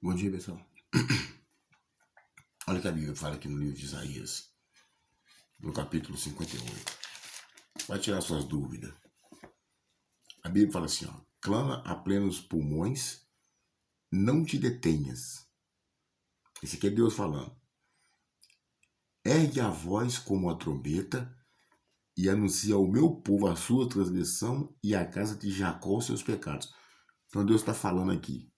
Bom dia, pessoal. Olha o que a Bíblia fala aqui no livro de Isaías, no capítulo 58. Vai tirar suas dúvidas. A Bíblia fala assim, ó: clama a plenos pulmões, não te detenhas. Esse aqui é Deus falando. Ergue a voz como a trombeta e anuncia ao meu povo a sua transgressão e à casa de Jacó os seus pecados. Então Deus está falando aqui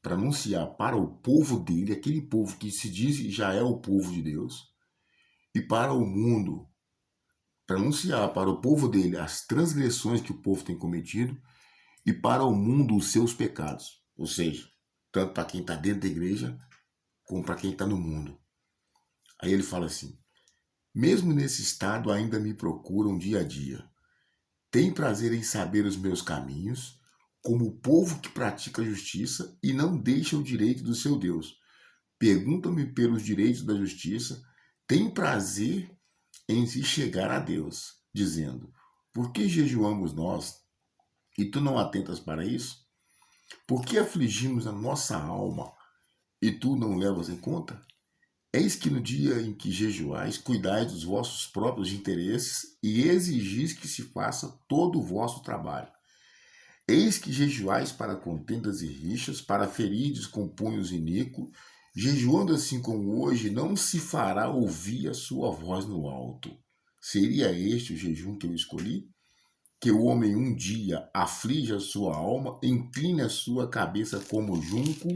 para anunciar para o povo dele, aquele povo que se diz já é o povo de Deus, e para o mundo, para anunciar para o povo dele as transgressões que o povo tem cometido e para o mundo os seus pecados. Ou seja, tanto para quem está dentro da igreja como para quem está no mundo. Aí ele fala assim: mesmo nesse estado ainda me procuram dia a dia. Tem prazer em saber os meus caminhos, como o povo que pratica a justiça e não deixa o direito do seu Deus. Perguntam-me pelos direitos da justiça, tem prazer em se chegar a Deus, dizendo: por que jejuamos nós e tu não atentas para isso? Por que afligimos a nossa alma e tu não levas em conta? Eis que no dia em que jejuais, cuidais dos vossos próprios interesses e exigis que se faça todo o vosso trabalho. Eis que jejuais para contendas e rixas, para ferides com punhos iníquos, jejuando assim como hoje, não se fará ouvir a sua voz no alto. Seria este o jejum que eu escolhi? Que o homem um dia aflige a sua alma, incline a sua cabeça como junco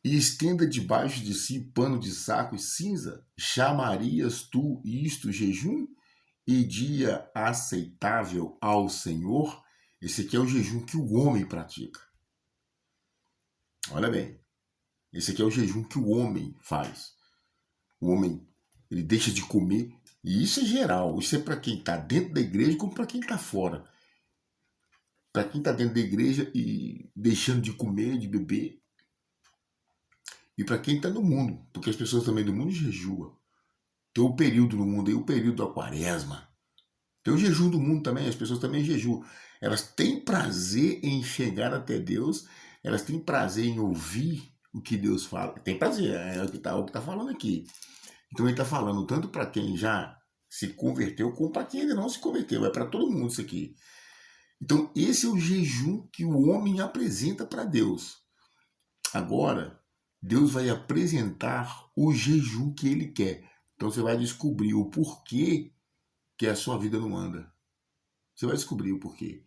e estenda debaixo de si pano de saco e cinza? Chamarias tu isto jejum e dia aceitável ao Senhor? Esse aqui é o jejum que o homem pratica. Olha bem, esse aqui é o jejum que o homem faz. O homem, ele deixa de comer, e isso é geral, isso é para quem está dentro da igreja como para quem está fora. Para quem está dentro da igreja e deixando de comer, de beber, e para quem está no mundo, porque as pessoas também do mundo jejuam. Tem o período no mundo aí, o período da quaresma. Tem o jejum do mundo também, as pessoas também jejuam. Elas têm prazer em chegar até Deus, elas têm prazer em ouvir o que Deus fala. Tem prazer, é o que tá falando aqui. Então ele está falando tanto para quem já se converteu, como para quem ainda não se converteu. É para todo mundo isso aqui. Então esse é o jejum que o homem apresenta para Deus. Agora, Deus vai apresentar o jejum que ele quer. Então você vai descobrir o porquê que a sua vida não anda. Você vai descobrir o porquê.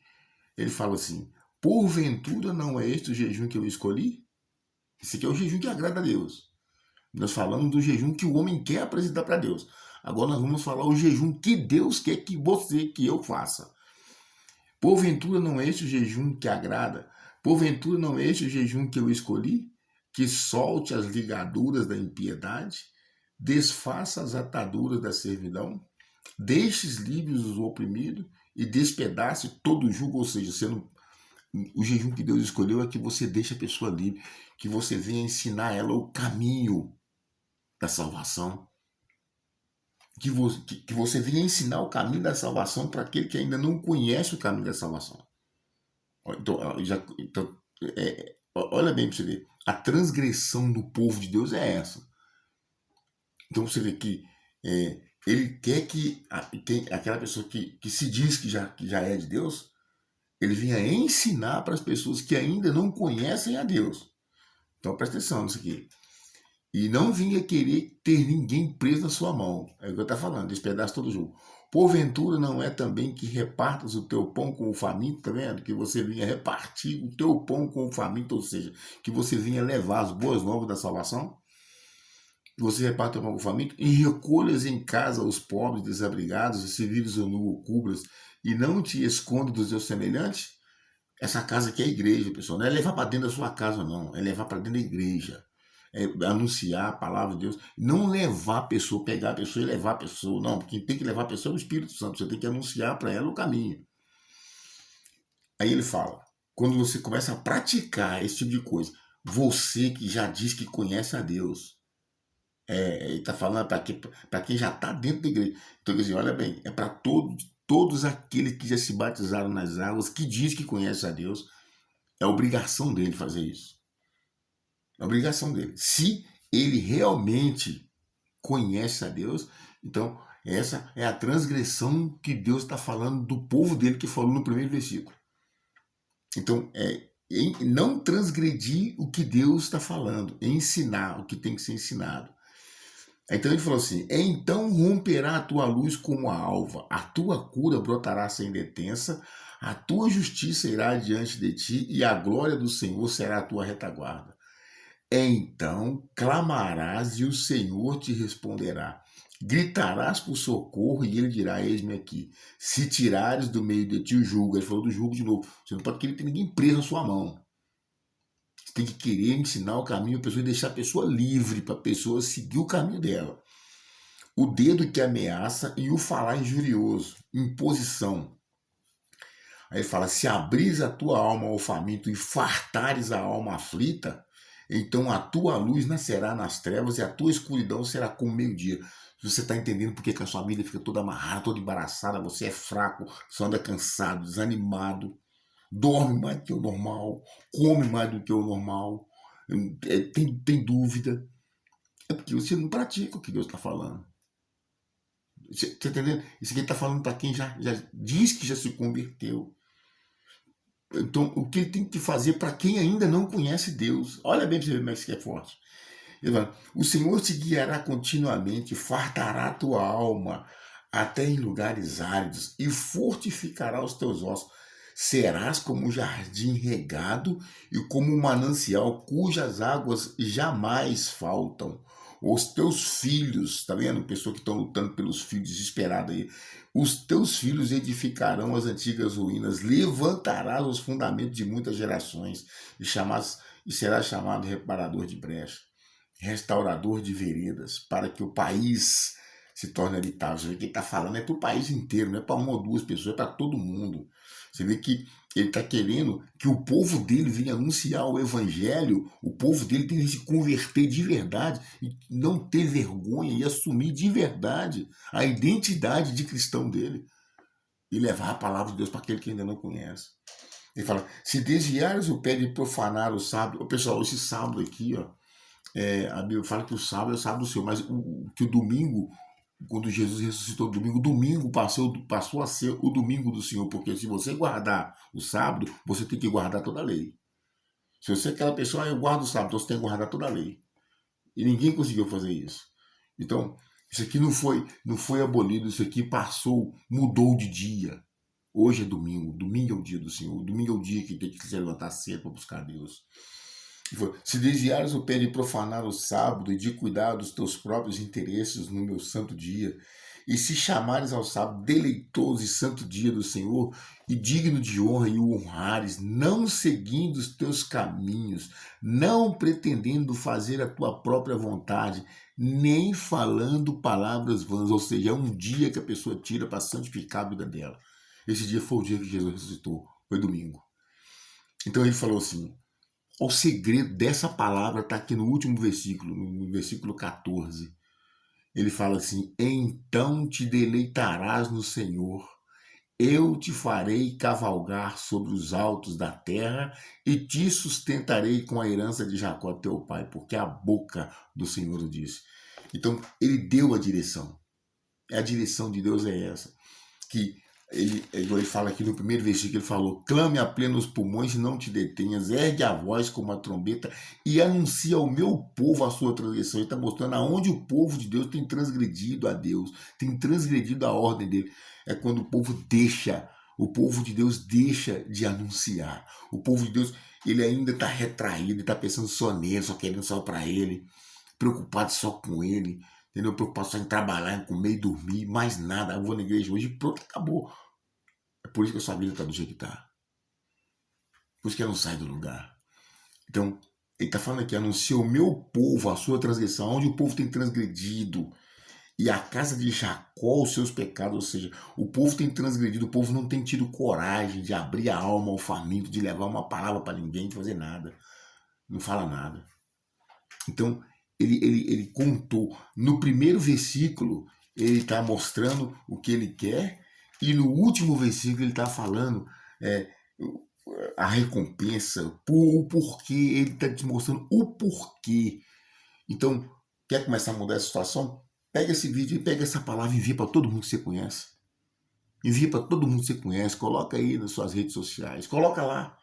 Ele fala assim: porventura não é este o jejum que eu escolhi? Esse aqui é o jejum que agrada a Deus. Nós falamos do jejum que o homem quer apresentar para Deus. Agora nós vamos falar o jejum que Deus quer que você, que eu faça. Porventura não é este o jejum que agrada? Porventura não é este o jejum que eu escolhi? Que solte as ligaduras da impiedade, desfaça as ataduras da servidão, deixes livres os oprimidos e despedace todo o jugo. Ou seja, o jejum que Deus escolheu é que você deixe a pessoa livre, que você venha ensinar ela o caminho da salvação, que você venha ensinar o caminho da salvação para aquele que ainda não conhece o caminho da salvação. Então, olha bem para você ver, a transgressão do povo de Deus é essa. Então você vê que ele quer que aquela pessoa que se diz que já é de Deus, ele venha ensinar para as pessoas que ainda não conhecem a Deus. Então presta atenção nisso aqui. E não vinha querer ter ninguém preso na sua mão. É o que eu estou falando, despedaça todo o jogo. Porventura não é também que repartas o teu pão com o faminto, tá vendo? Que você vinha repartir o teu pão com o faminto, ou seja, que você vinha levar as boas novas da salvação. Você reparte o pão com o faminto e recolhas em casa os pobres desabrigados, e se vires ou nu ou cubras, e não te esconde dos teus semelhantes. Essa casa aqui é a igreja, pessoal. Não é levar para dentro da sua casa, não. É levar para dentro da igreja. É anunciar a palavra de Deus. Não levar a pessoa, pegar a pessoa e levar a pessoa. Não, quem tem que levar a pessoa é o Espírito Santo. Você tem que anunciar para ela o caminho. Aí ele fala, quando você começa a praticar esse tipo de coisa, você que já diz que conhece a Deus, ele está falando para quem já está dentro da igreja. Então, quer dizer, olha bem, é para todos aqueles que já se batizaram nas águas, que diz que conhece a Deus, é obrigação dele fazer isso. É obrigação dele. Se ele realmente conhece a Deus, então essa é a transgressão que Deus está falando do povo dele, que falou no primeiro versículo. Então, não transgredir o que Deus está falando, ensinar o que tem que ser ensinado. Então ele falou assim: então romperá a tua luz como a alva, a tua cura brotará sem detença, a tua justiça irá diante de ti, e a glória do Senhor será a tua retaguarda. Então clamarás e o Senhor te responderá. Gritarás por socorro e ele dirá: eis-me aqui. Se tirares do meio de ti o jugo, ele falou do jugo de novo, você não pode querer ter ninguém preso na sua mão. Você tem que querer ensinar o caminho à pessoa e deixar a pessoa livre para a pessoa seguir o caminho dela. O dedo que ameaça e o falar injurioso, imposição. Aí ele fala: se abris a tua alma ao faminto e fartares a alma aflita, então a tua luz nascerá nas trevas e a tua escuridão será como meio-dia. Você está entendendo por que a sua vida fica toda amarrada, toda embaraçada, você é fraco, você anda cansado, desanimado, dorme mais do que o normal, come mais do que o normal, tem dúvida. É porque você não pratica o que Deus está falando. Você tá entendendo? Isso aqui está falando para quem já diz que já se converteu. Então, o que ele tem que fazer para quem ainda não conhece Deus? Olha bem para você ver como é que é forte. Ele fala: o Senhor te guiará continuamente, fartará a tua alma até em lugares áridos e fortificará os teus ossos. Serás como um jardim regado e como um manancial cujas águas jamais faltam. Os teus filhos, tá vendo? Pessoas que estão lutando pelos filhos, desesperadas aí. Os teus filhos edificarão as antigas ruínas, levantarás os fundamentos de muitas gerações e serás chamado reparador de brecha, restaurador de veredas, para que o país se torne habitável. O que ele está falando é para o país inteiro, não é para uma ou duas pessoas, é para todo mundo. Você vê que ele está querendo que o povo dele venha anunciar o evangelho, o povo dele tem que se converter de verdade e não ter vergonha e assumir de verdade a identidade de cristão dele e levar a palavra de Deus para aquele que ainda não conhece. Ele fala: se desviares o pé de profanar o sábado, pessoal, esse sábado aqui, ó, a Bíblia fala que o sábado é o sábado do Senhor, mas que o domingo, quando Jesus ressuscitou domingo passou a ser o domingo do Senhor, porque se você guardar o sábado, você tem que guardar toda a lei. Se você é aquela pessoa: eu guardo o sábado, então você tem que guardar toda a lei. E ninguém conseguiu fazer isso. Então, isso aqui não foi abolido, isso aqui mudou de dia. Hoje é domingo, domingo é o dia do Senhor, domingo é o dia que tem que se levantar cedo para buscar Deus. Se desviares o pé de profanar o sábado e de cuidar dos teus próprios interesses no meu santo dia, e se chamares ao sábado deleitoso e santo dia do Senhor, e digno de honra, e o honrares, não seguindo os teus caminhos, não pretendendo fazer a tua própria vontade, nem falando palavras vãs, ou seja, é um dia que a pessoa tira para santificar a vida dela. Esse dia foi o dia que Jesus ressuscitou, foi domingo. Então ele falou assim: o segredo dessa palavra está aqui no último versículo, no versículo 14. Ele fala assim: então te deleitarás no Senhor, eu te farei cavalgar sobre os altos da terra e te sustentarei com a herança de Jacó teu pai, porque a boca do Senhor o disse. Então ele deu a direção. A direção de Deus é essa, que ele fala aqui no primeiro versículo, ele falou: clame a plenos pulmões e não te detenhas, ergue a voz como a trombeta e anuncia ao meu povo a sua transgressão. Ele está mostrando aonde o povo de Deus tem transgredido a Deus, tem transgredido a ordem dele. É quando o povo de Deus deixa de anunciar. O povo de Deus, ele ainda está retraído, ele está pensando só nele, só querendo só para ele, preocupado só com ele, entendeu? Preocupado só em trabalhar, em comer e dormir, mais nada. Eu vou na igreja hoje e pronto, acabou. É por isso que a sua vida está do jeito que está. Por isso que ela não sai do lugar. Então, ele está falando aqui: anuncia o meu povo a sua transgressão, onde o povo tem transgredido, e a casa de Jacó os seus pecados. Ou seja, o povo tem transgredido, o povo não tem tido coragem de abrir a alma ao faminto, de levar uma palavra para ninguém, de fazer nada. Não fala nada. Então, ele contou. No primeiro versículo, ele está mostrando o que ele quer, e no último versículo ele está falando a recompensa, o porquê, ele está te mostrando o porquê. Então, quer começar a mudar essa situação? Pega esse vídeo e pega essa palavra e envia para todo mundo que você conhece. Envia para todo mundo que você conhece, coloca aí nas suas redes sociais, coloca lá.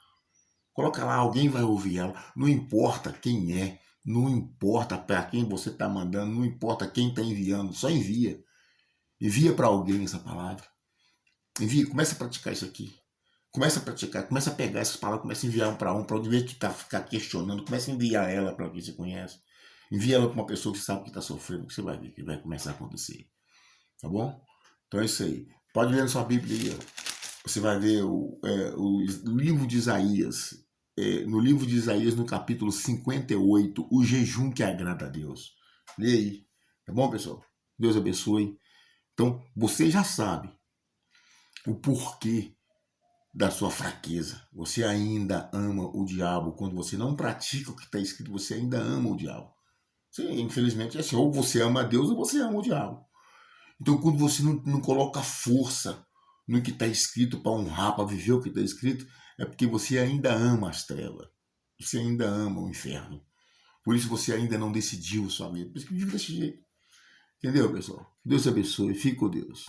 Coloca lá, alguém vai ouvir ela. Não importa quem é, não importa para quem você está mandando, não importa quem está enviando, só envia. Envia para alguém essa palavra. Envia, começa a praticar isso aqui. Começa a praticar, começa a pegar essas palavras, começa a enviar para alguém, em vez de ficar questionando, começa a enviar ela para alguém que você conhece. Envia ela para uma pessoa que sabe que está sofrendo, que você vai ver que vai começar a acontecer. Tá bom? Então é isso aí. Pode ler na sua Bíblia. Você vai ver o livro de Isaías. No livro de Isaías, no capítulo 58, o jejum que agrada a Deus. Lê aí. Tá bom, pessoal? Deus abençoe. Então, você já sabe o porquê da sua fraqueza. Você ainda ama o diabo. Quando você não pratica o que está escrito, você ainda ama o diabo. Sim, infelizmente é assim. Ou você ama a Deus ou você ama o diabo. Então, quando você não coloca força no que está escrito para honrar, para viver o que está escrito, é porque você ainda ama as trevas. Você ainda ama o inferno. Por isso você ainda não decidiu sua vida. Por isso que vive desse jeito. Entendeu, pessoal? Deus te abençoe. Fique com Deus.